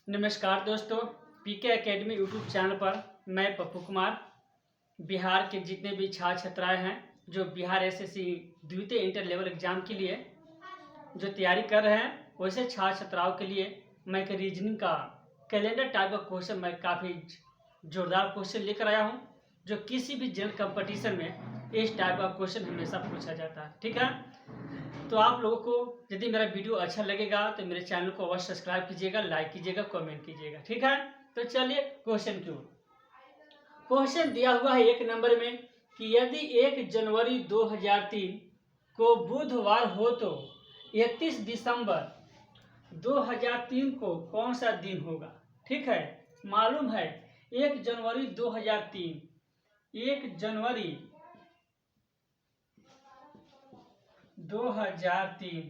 नमस्कार दोस्तों, पीके academy YouTube channel पर मैं पप्पू कुमार बिहार के जितने भी छात्र छात्राएं हैं जो बिहार एसएससी द्वितीय इंटर लेवल एग्जाम के लिए जो तैयारी कर रहे हैं, वैसे छात्र छात्राओं के लिए मैं एक रीजनिंग का कैलेंडर टाइप का क्वेश्चन मैं काफ़ी जोरदार क्वेश्चन लेकर आया हूं, जो किसी भी जनरल कंपटीशन में इस टाइप का क्वेश्चन हमेशा पूछा जाता है। ठीक है, तो आप लोगों को यदि मेरा वीडियो अच्छा लगेगा तो मेरे चैनल को अवश्य सब्सक्राइब कीजिएगा, लाइक कीजिएगा, कमेंट कीजिएगा। ठीक है, तो चलिए क्वेश्चन की ओर। क्वेश्चन दिया हुआ है 1 नंबर में कि यदि 1 जनवरी 2003 को बुधवार हो तो 31 दिसंबर 2003 को कौन सा दिन होगा। ठीक है, मालूम है 1 जनवरी 2003 1 जनवरी 2003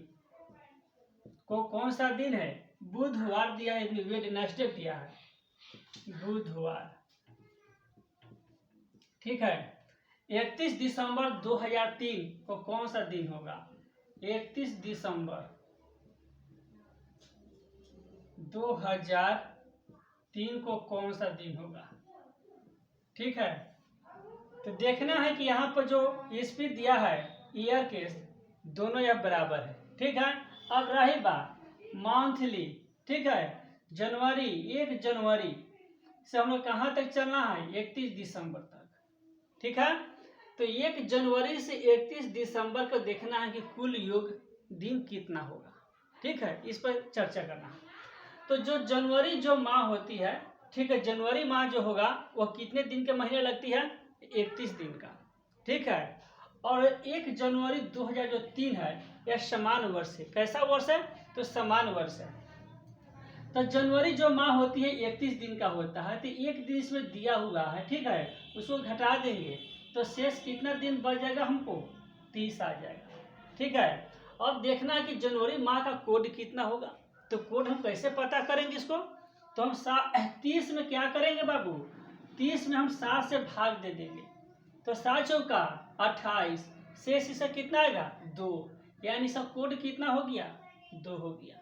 को कौन सा दिन है। बुधवार दिया है, वेडनेसडे दिया है, बुधवार। ठीक है, 31 दिसंबर 2003 को कौन सा दिन होगा। 31 दिसंबर 2003 को कौन सा दिन होगा। ठीक है, तो देखना है कि यहाँ पर जो ईस्वी दिया है, ईयर के दोनों यह बराबर है। ठीक है, अब रही बात मंथली। ठीक है, जनवरी 1 जनवरी से हम लोग कहाँ तक चलना है, 31 दिसंबर तक। ठीक है, तो 1 जनवरी से 31 दिसंबर को देखना है कि कुल योग दिन कितना होगा। ठीक है, इस पर चर्चा करना है। तो जो जनवरी जो माह होती है, ठीक है, जनवरी माह जो होगा वह कितने दिन के महीने लगती है, 31 दिन का। ठीक है, और 1 जनवरी 2003 है, यह समान वर्ष है। कैसा वर्ष है, तो समान वर्ष है। तो जनवरी जो माह होती है 31 दिन का होता है, तो एक दिन इसमें दिया हुआ है। ठीक है, उसको घटा देंगे तो शेष कितना दिन बच जाएगा, हमको 30 आ जाएगा। ठीक है, अब देखना है कि जनवरी माह का कोड कितना होगा। तो कोड हम कैसे पता करेंगे इसको, तो हम 30 में क्या करेंगे बाबू, 30 में हम 7 से भाग दे देंगे, तो 7 चौका 28, शेष इसका कितना आएगा 2, यानी इसका कोड कितना हो गया, 2 हो गया।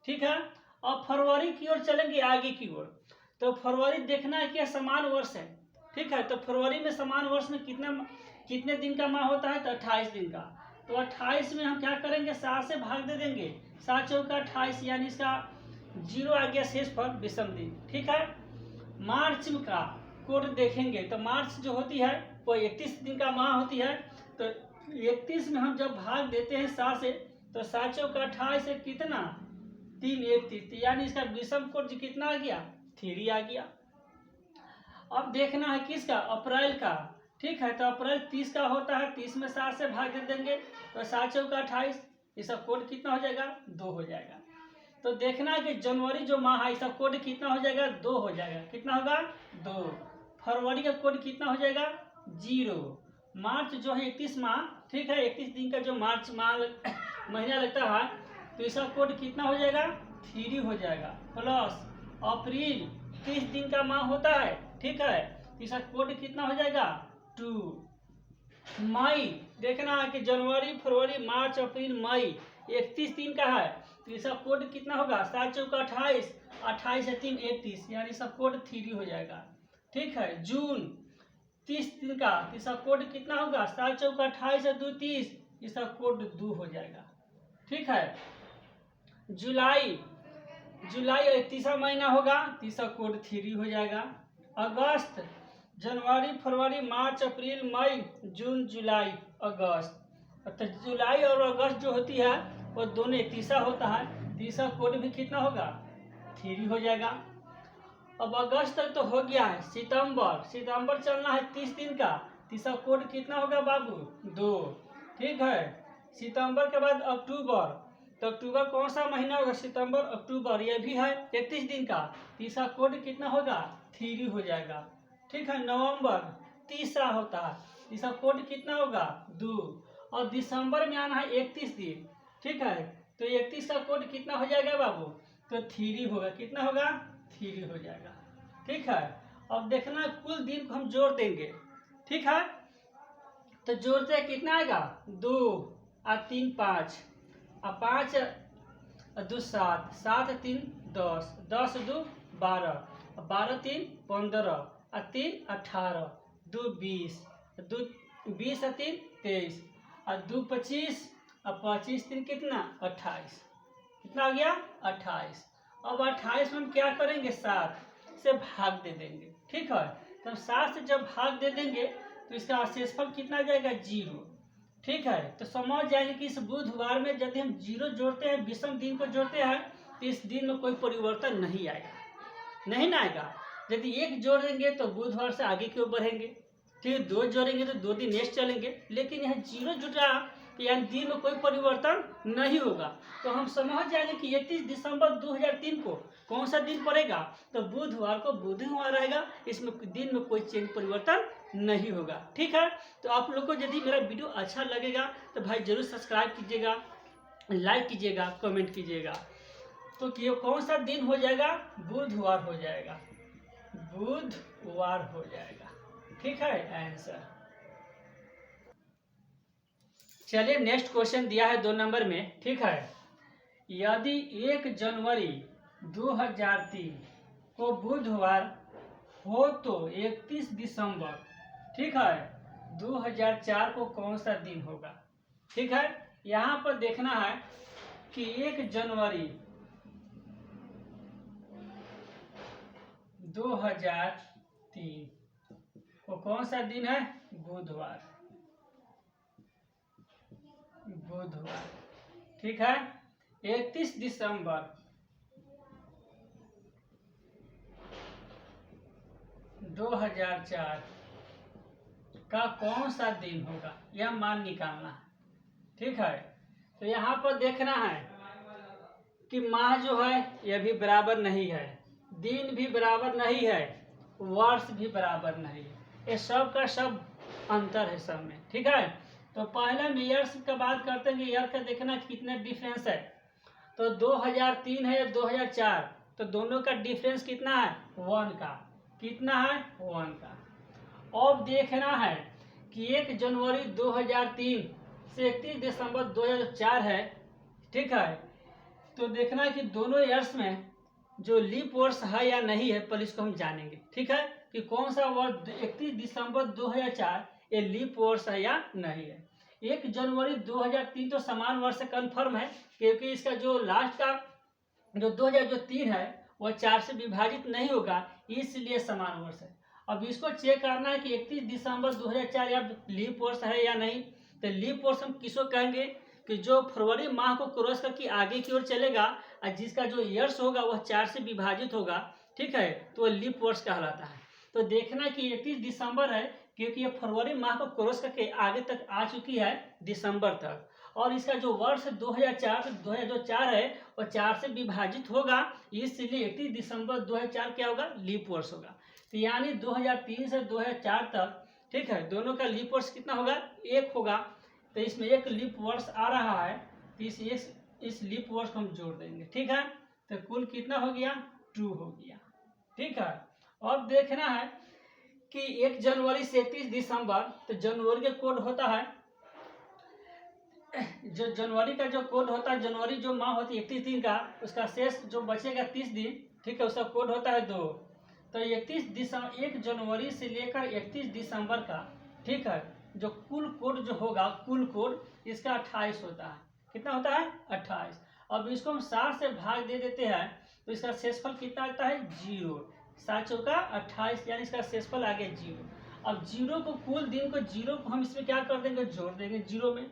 ठीक है, अब फरवरी की ओर चलेंगे, आगे की ओर। तो फरवरी देखना है कि समान वर्ष है। ठीक है, तो फरवरी में समान वर्ष में कितने दिन का माह होता है, तो 28 दिन का। तो 28 में हम क्या करेंगे, 7 से भाग दे देंगे, 7 चौका 28, यानी इसका 0 आ गया शेष पर विषम दिन। ठीक है, मार्च का कोड देखेंगे तो मार्च जो होती है वो 31 दिन का माह होती है। तो 31 में हम जब भाग देते हैं 7 से, तो 7 चौका 28 से कितना 3 1 3, यानी इसका विषम कोड कितना आ गया, 3 आ गया। अब देखना है किसका, अप्रैल का। ठीक है, तो अप्रैल 30 का होता है, 30 में 7 से भाग दे देंगे, तो 7 चौका 28, इसका कोड कितना हो जाएगा, 2 हो जाएगा। तो देखना है कि जनवरी जो माह है इसका कोड कितना हो जाएगा, 2 हो जाएगा। कितना होगा, 2। फरवरी का कोड कितना हो जाएगा, 0। मार्च जो है 31 माह, ठीक है, 31 दिन का जो मार्च माह महीना लगता है, तो इसका कोड कितना हो जाएगा, 3 हो जाएगा। प्लस अप्रैल 30 दिन का माह होता है। ठीक है, तो इसका कोड कितना हो जाएगा, 2। मई देखना है कि जनवरी फरवरी मार्च अप्रैल मई 31 दिन का है, तो इसका कोड कितना होगा, 7 चौका 28, 28 से 3 31, यानी इसका कोड 3 हो जाएगा। ठीक है, जून 30 दिन का, इसका कोड कितना होगा, 7 चौका 28 से 2 30, इसका कोड 2 हो जाएगा। ठीक है, जुलाई 31वां महीना होगा, तो इसका कोड 3 हो जाएगा। अगस्त जनवरी फरवरी मार्च अप्रैल मई जून जुलाई अगस्त, तो जुलाई और अगस्त जो होती है वो दोनों 31 होता है, तो इसका कोड भी कितना होगा, 3 हो जाएगा। अब अगस्त तक तो हो गया है। सितंबर चलना है 30 दिन का, तो इसका कोड कितना होगा बाबू, 2। ठीक है, सितंबर के बाद अक्टूबर, तो अक्टूबर कौन सा महीना होगा, सितंबर अक्टूबर, यह भी है 31 दिन का, तो इसका कोड कितना होगा, 3 हो जाएगा। ठीक है, नवंबर 30 होता है, इसका कोड कितना होगा, 2। और दिसंबर में आना है 31 दिन। ठीक है, तो 31 का कोड कितना हो जाएगा बाबू, तो 3 होगा। कितना होगा, 3 हो जाएगा। ठीक है, अब देखना कुल दिन को हम जोड़ देंगे। ठीक है, तो जोड़ते कितना आएगा, 2 और 3 5, और 5 और 2 7, 7 3 10, 10 2 12, 12 3 15, 3 18, 2 20, 2 20 3 23, 2 25, 25 3 कितना 28, कितना आ गया 28। अब 28 में हम क्या करेंगे 7 से भाग दे देंगे, ठीक है। तो 7 से जब भाग दे देंगे तो इसका शेषफल कितना जाएगा 0, ठीक है। तो समझ जाएंगे कि इस बुधवार में यदि हम 0 जोड़ते हैं, विषम दिन को जोड़ते हैं, तो इस दिन में कोई परिवर्तन नहीं आएगा, नहीं ना आएगा। यदि 1 जोड़ेंगे तो बुधवार से आगे की ओर बढ़ेंगे, ठीक है। 2 जोड़ेंगे तो 2 दिन नेक्स्ट चलेंगे, लेकिन यहाँ 0 जुटा तो यानी दिन में कोई परिवर्तन नहीं होगा। तो हम समझ जाएंगे कि 31 दिसंबर 2003 को कौन सा दिन पड़ेगा, तो बुधवार को बुधवार रहेगा, इसमें दिन में कोई चेंज परिवर्तन नहीं होगा, ठीक है। तो आप लोग को यदि मेरा वीडियो अच्छा लगेगा तो भाई जरूर सब्सक्राइब कीजिएगा, लाइक कीजिएगा, कमेंट कीजिएगा। तो कि कौन सा दिन हो जाएगा, बुधवार हो जाएगा, बुधवार हो जाएगा, ठीक है आंसर। चलिए नेक्स्ट क्वेश्चन दिया है 2 नंबर में, ठीक है। यदि 1 जनवरी 2003 को बुधवार हो तो 31 दिसंबर, ठीक है, 2004 को कौन सा दिन होगा, ठीक है। यहाँ पर देखना है कि 1 जनवरी 2003 को कौन सा दिन है, बुधवार, बुधवार, ठीक है। 31 दिसंबर 2004 का कौन सा दिन होगा, यह मान निकालना है, ठीक है। तो यहाँ पर देखना है कि माह जो है यह भी बराबर नहीं है, दिन भी बराबर नहीं है, वर्ष भी बराबर नहीं है, ये सब का सब अंतर है सब में, ठीक है। तो पहले में ईयर्स का बात करते हैं कि ईयर का देखना कितना डिफरेंस है। तो 2003 है या 2004, तो दोनों का डिफरेंस कितना है 1 का, कितना है 1 का। अब देखना है कि 1 जनवरी 2003 से 31 दिसंबर 2004 है, ठीक है। तो देखना है कि दोनों ईयर्स में जो लीप वर्ष है या नहीं है, पहले इसको हम जानेंगे, ठीक है, कि कौन सा वर्ष 31 दिसंबर 2004 ये लीप वर्ष है या नहीं है। 1 जनवरी 2003 तो समान वर्ष से कन्फर्म है, क्योंकि इसका जो लास्ट का जो 2003 है वह 4 से विभाजित नहीं होगा, इसलिए समान वर्ष है। अब इसको चेक करना है कि 31 दिसंबर 2004 या लीप वर्ष है या नहीं। तो लीप वर्ष हम किसको कहेंगे कि जो फरवरी माह को क्रॉस करके आगे की ओर चलेगा और जिसका जो ईयर्स होगा वह 4 से विभाजित होगा, ठीक है, तो वह लीप वर्ष कहलाता है। तो देखना कि 31 दिसंबर है, क्योंकि ये फरवरी माह को क्रॉस करके आगे तक आ चुकी है दिसंबर तक, और इसका जो वर्ष 2004 2004 है वह 4 से विभाजित होगा, इसलिए 31 दिसंबर 2004 क्या होगा, लीप वर्ष होगा। तो यानी 2003 से 2004 तक, ठीक है, दोनों का लीप वर्ष कितना होगा 1 होगा। तो इसमें 1 लीप वर्ष आ रहा है, तो इस लीप वर्ष को हम जोड़ देंगे, ठीक है। तो कुल कितना हो गया 2 हो गया, ठीक है। और देखना है कि 1 जनवरी से 31 दिसंबर, तो जनवरी का कोड होता है, जो जनवरी का जो कोड होता है, जनवरी जो माह होती है 31 दिन का, उसका शेष जो बचेगा 30 दिन, ठीक है, उसका कोड होता है 2। तो 1 जनवरी से लेकर 31 दिसंबर का, ठीक है, जो कुल कोड जो होगा, कुल कोड इसका 28 होता है। कितना होता है 28। अब इसको हम 60 से भाग दे देते हैं, तो इसका शेषफल कितना आता है 0। 7 चौका 28, यानी इसका शेषफल आ गया 0। अब 0 को, कुल दिन को 0 को हम इसमें क्या कर देंगे, जोड़ देंगे 0 में,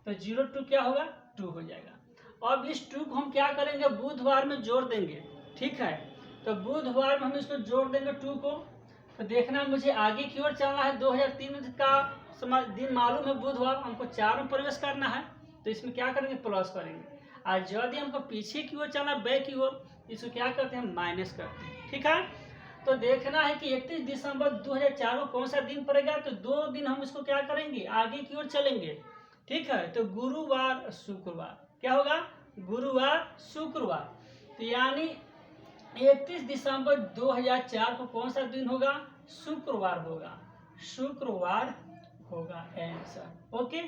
तो 0 2 क्या होगा 2 हो जाएगा। अब इस 2 को हम क्या करेंगे, बुधवार में जोड़ देंगे, ठीक है। तो बुधवार में हम इसको जोड़ देंगे 2 को। तो देखना मुझे आगे की ओर चलना है, 2003 का दिन मालूम है बुधवार, हमको 4 में प्रवेश करना है, तो इसमें क्या करेंगे प्लस करेंगे। और यदि हमको पीछे की ओर चलना, बैक की ओर, इसको क्या करते हैं माइनस करते हैं, ठीक है। तो देखना है कि 31 दिसंबर 2004 को कौन सा दिन पड़ेगा, तो 2 दिन हम इसको क्या करेंगे आगे की ओर चलेंगे, ठीक है। तो गुरुवार शुक्रवार, क्या होगा गुरुवार शुक्रवार। तो यानी 31 दिसंबर 2004 को कौन सा दिन होगा, शुक्रवार होगा, शुक्रवार होगा आंसर, ओके।